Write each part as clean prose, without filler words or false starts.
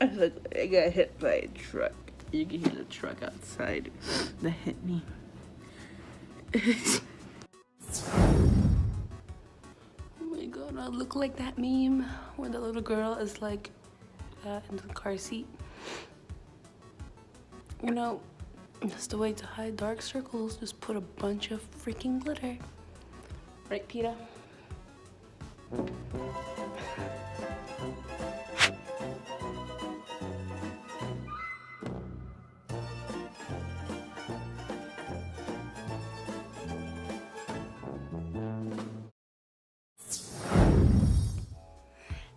I got hit by a truck. You can hear the truck outside that hit me. Oh my god, I look like that meme where the little girl is like in the car seat. You know, that's the way to hide dark circles. Just put a bunch of freaking glitter. Right, Peter?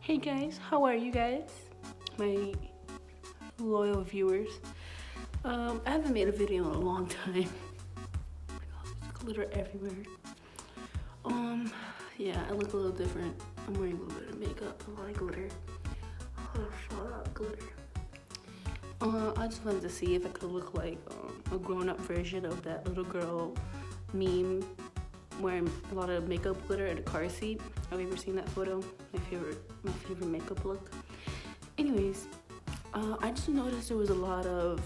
Hey guys, how are you guys? My loyal viewers. I haven't made a video in a long time. Oh my god, there's glitter everywhere. Yeah, I look a little different. I'm wearing a little bit of makeup, a lot of glitter. A lot of glitter. I just wanted to see if I could look like a grown-up version of that little girl meme wearing a lot of makeup glitter in a car seat. Have you ever seen that photo? My favorite makeup look. Anyways, I just noticed there was a lot of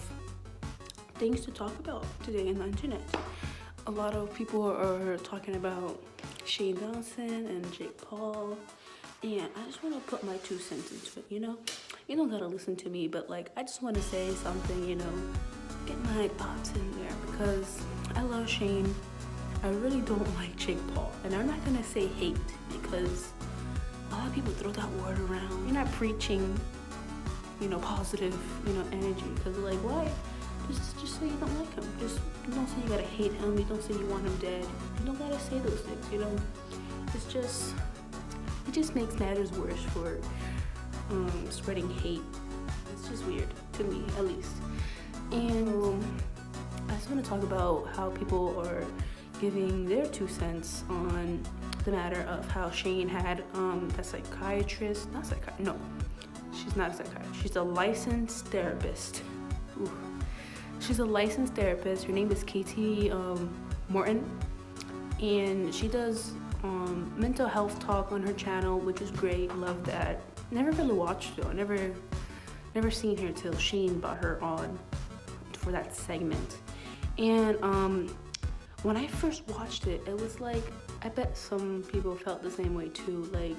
things to talk about today on the internet. A lot of people are talking about Shane Dawson and Jake Paul, and I just want to put my 2 cents into it, you know? You don't gotta listen to me, but like, I just want to say something, you know, get my thoughts in there, because I love Shane. I really don't like Jake Paul, and I'm not gonna say hate, because a lot of people throw that word around. You're not preaching, you know, positive, you know, energy, because like, why? Just say you don't like him. Just don't say you gotta hate him. You don't say you want him dead. You don't gotta say those things, you know? It just makes matters worse for spreading hate. It's just weird, to me at least. And I just want to talk about how people are giving their 2 cents on the matter of how Shane had a psychiatrist, no, she's not a psychiatrist, she's a licensed therapist. Ooh. She's a licensed therapist. Her name is Katie Morton, and she does mental health talk on her channel, which is great. Love that. Never really watched though. Never seen her till Shane brought her on for that segment. And when I first watched it, it was like, I bet some people felt the same way too. Like,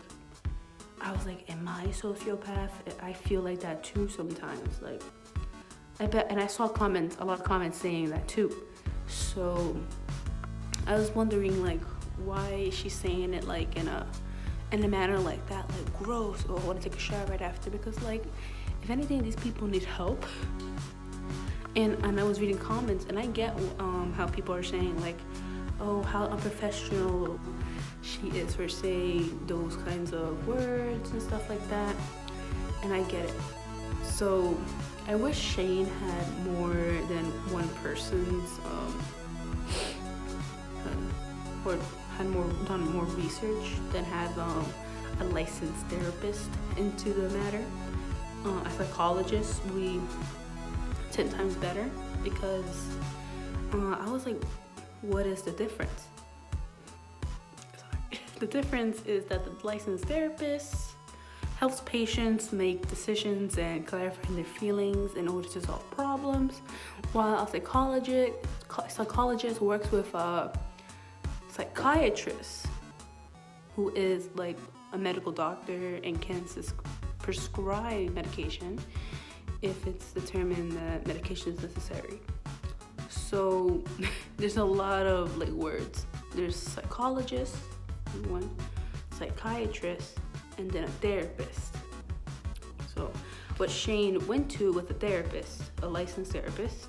I was like, am I a sociopath? I feel like that too sometimes. Like, I bet, and I saw a lot of comments saying that too. So I was wondering, like, why is she saying it like in a manner like that, like gross, or I want to take a shower right after? Because like, if anything, these people need help. And I was reading comments, and I get how people are saying like, oh, how unprofessional she is for saying those kinds of words and stuff like that. And I get it. So I wish Shane had more than one person's, or had done more research than have a licensed therapist into the matter. A psychologist, we 10 times better, because I was like, what is the difference? Sorry. The difference is that the licensed therapist helps patients make decisions and clarify their feelings in order to solve problems, while a psychologist works with a psychiatrist who is like a medical doctor and can prescribe medication if it's determined that medication is necessary. So there's a lot of like words. There's psychologist, one, psychiatrist, and then a therapist. So what Shane went to with a therapist, a licensed therapist,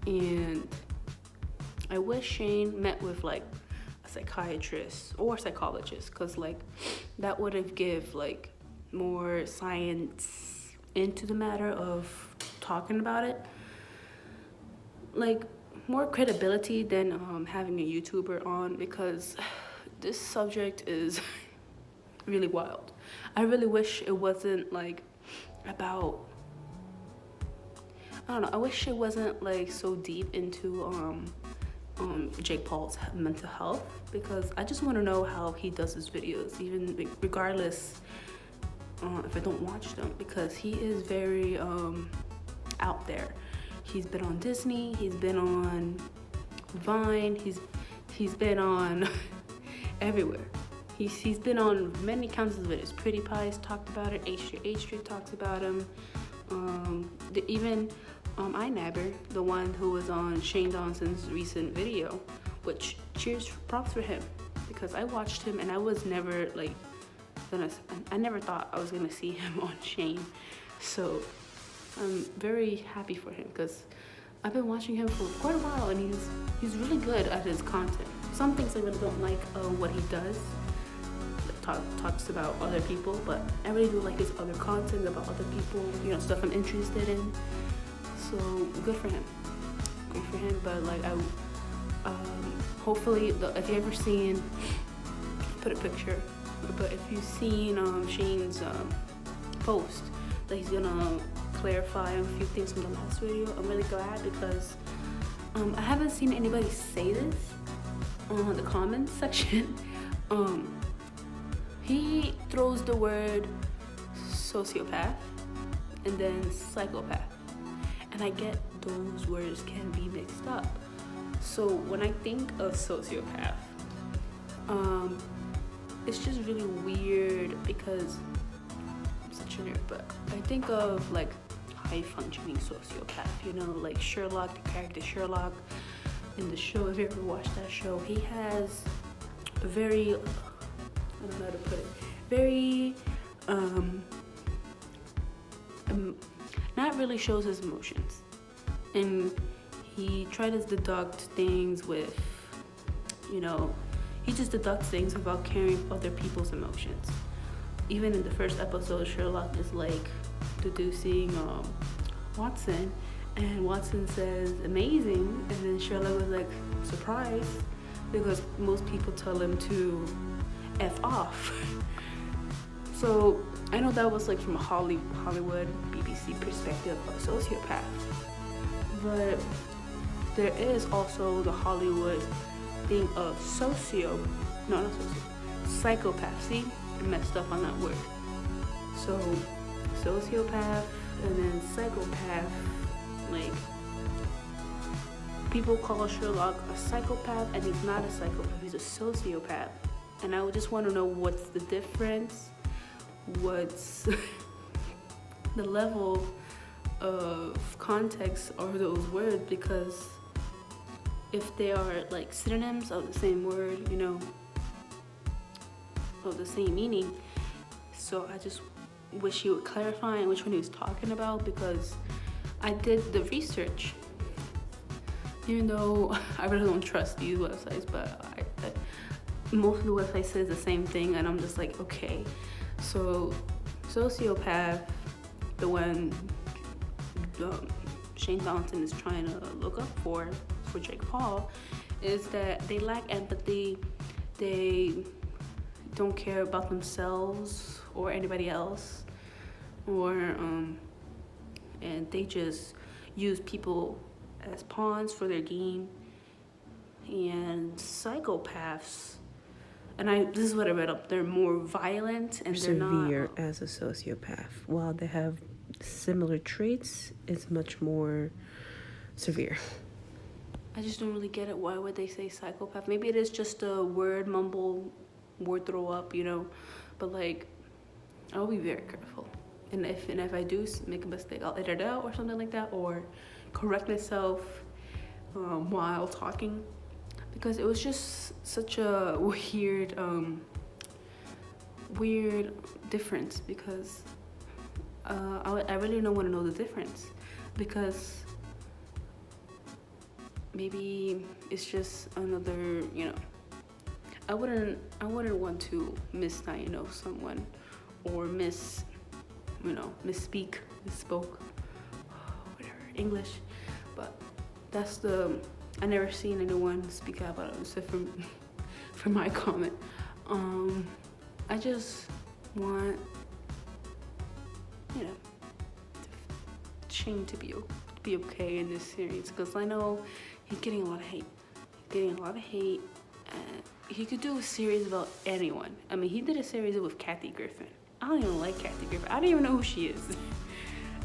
and I wish Shane met with like a psychiatrist or psychologist, because like that would have give like more science into the matter of talking about it, like more credibility than having a YouTuber on, because this subject is really wild. I really wish it wasn't like about, I don't know, I wish it wasn't like so deep into Jake Paul's mental health, because I just want to know how he does his videos, even regardless if I don't watch them, because he is very out there. He's been on Disney, he's been on Vine, he's been on everywhere. He's been on many kinds of videos. Pretty Pies talked about it, H3 talks about him. Even iNabber, the one who was on Shane Dawson's recent video, which props for him, because I watched him and I was never like I never thought I was gonna see him on Shane. So I'm very happy for him, because I've been watching him for quite a while and he's really good at his content. Some things I really don't like what he does. Talks about other people, but I really do like his other content about other people, stuff I'm interested in. So good for him. But like hopefully if you ever seen, put a picture, but if you've seen Shane's post that he's gonna clarify a few things from the last video, I'm really glad, because I haven't seen anybody say this on the comments section. He throws the word sociopath and then psychopath, and I get those words can be mixed up. So when I think of sociopath, it's just really weird, because I'm such a nerd, but I think of like high functioning sociopath, like Sherlock, the character Sherlock in the show. If you ever watched that show, he has a very, I don't know how to put it, very not really shows his emotions, and he tries to deduct things with, he just deducts things without caring for other people's emotions. Even in the first episode, Sherlock is like deducing Watson, and Watson says amazing, and then Sherlock was like surprised, because most people tell him to F off. So I know that was like from a Hollywood BBC perspective of a sociopath, but there is also the Hollywood thing of psychopath. See, I messed up on that word. So sociopath and then psychopath, like people call Sherlock a psychopath, and he's not a psychopath, he's a sociopath. And I would just want to know what's the difference, what's the level of context of those words, because if they are like synonyms of the same word, of the same meaning. So I just wish he would clarify which one he was talking about, because I did the research, even though I really don't trust these websites, but most of the websites says the same thing, and I'm just like, okay. So sociopath, the one Shane Dawson is trying to look up for Jake Paul, is that they lack empathy, they don't care about themselves or anybody else, or and they just use people as pawns for their game. And psychopaths, and this is what I read up, they're more violent and they're severe as a sociopath. While they have similar traits, it's much more severe. I just don't really get it. Why would they say psychopath? Maybe it is just a word throw up, but like, I'll be very careful. And if I do make a mistake, I'll edit it out or something like that, or correct myself while talking, because it was just such a weird difference, because I really don't want to know the difference, because maybe it's just another, I wouldn't want to misdiagnose someone or misspoke, whatever, English, but that's I never seen anyone speak out about it except for my comment. I just want, Shane to be okay in this series, because I know he's getting a lot of hate. And he could do a series about anyone. I mean, he did a series with Kathy Griffin. I don't even like Kathy Griffin. I don't even know who she is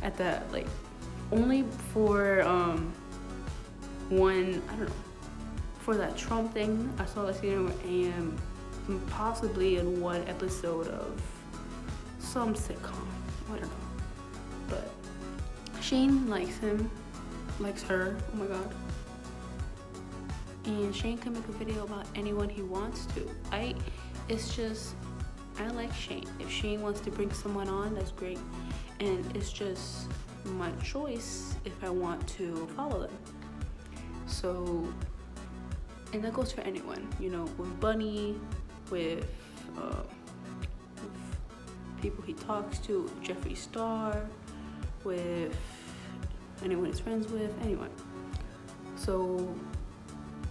at that, like, only for one, I don't know, for that Trump thing. I saw this, and possibly in one episode of some sitcom. I don't know, but Shane likes him, likes her. Oh my god. And Shane can make a video about anyone he wants to. It's just, I like Shane. If Shane wants to bring someone on, that's great. And it's just my choice if I want to follow them. So, and that goes for anyone, with Bunny, with people he talks to, Jeffree Star, with anyone he's friends with, anyone. So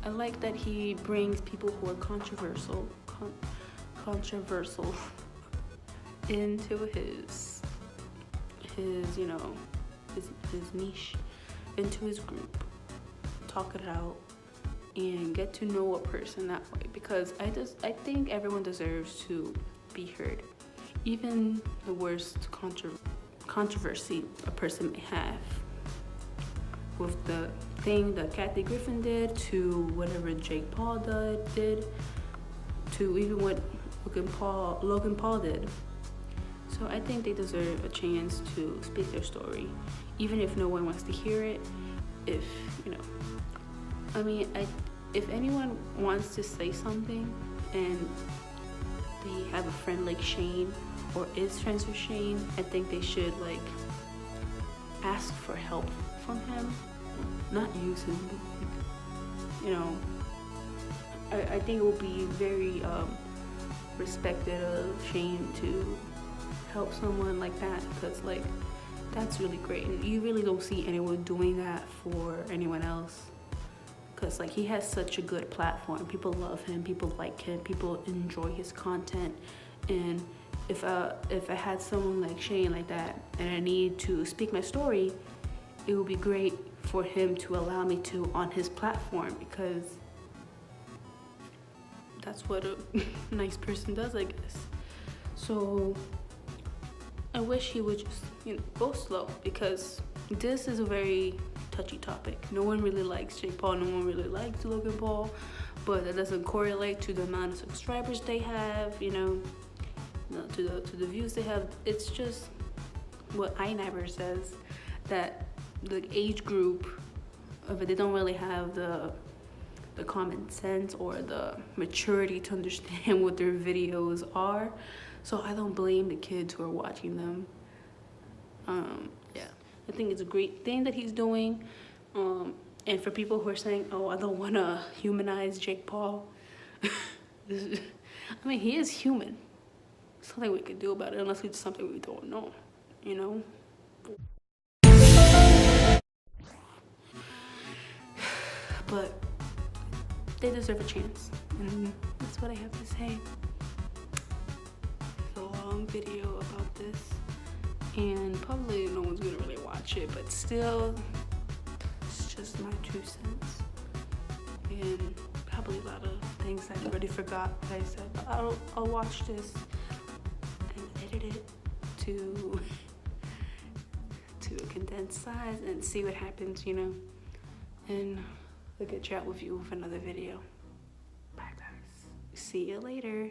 I like that he brings people who are controversial into his niche, into his group, talk it out, and get to know a person that way. Because I think everyone deserves to be heard, even the worst controversy a person may have. With the thing that Kathy Griffin did, to whatever Jake Paul did, to even what Logan Paul did. So I think they deserve a chance to speak their story, even if no one wants to hear it. If if anyone wants to say something and they have a friend like Shane or is friends with Shane, I think they should ask for help from him, not use him. I think it will be very respected of Shane to help someone like that, because that's really great, and you really don't see anyone doing that for anyone else, because he has such a good platform. People love him, people like him, people enjoy his content. And if I had someone like Shane like that and I need to speak my story, it would be great for him to allow me to on his platform, because that's what a nice person does, I guess. So I wish he would just go slow, because this is a very touchy topic. No one really likes Jake Paul, no one really likes Logan Paul, but that doesn't correlate to the amount of subscribers they have, to the views they have. It's just what iNiver says, that the age group of it, they don't really have the common sense or the maturity to understand what their videos are. So I don't blame the kids who are watching them. I think it's a great thing that he's doing. And for people who are saying, oh, I don't want to humanize Jake Paul. He is human. There's nothing we can do about it unless it's something we don't know, But they deserve a chance, and that's what I have to say. It's a long video about this, and probably no one's gonna really watch it, but still, it's just my 2 cents. And probably a lot of things I already forgot that I said, but I'll watch this and edit it to a condensed size and see what happens, and I'll get chat with you with another video. Bye guys. See you later.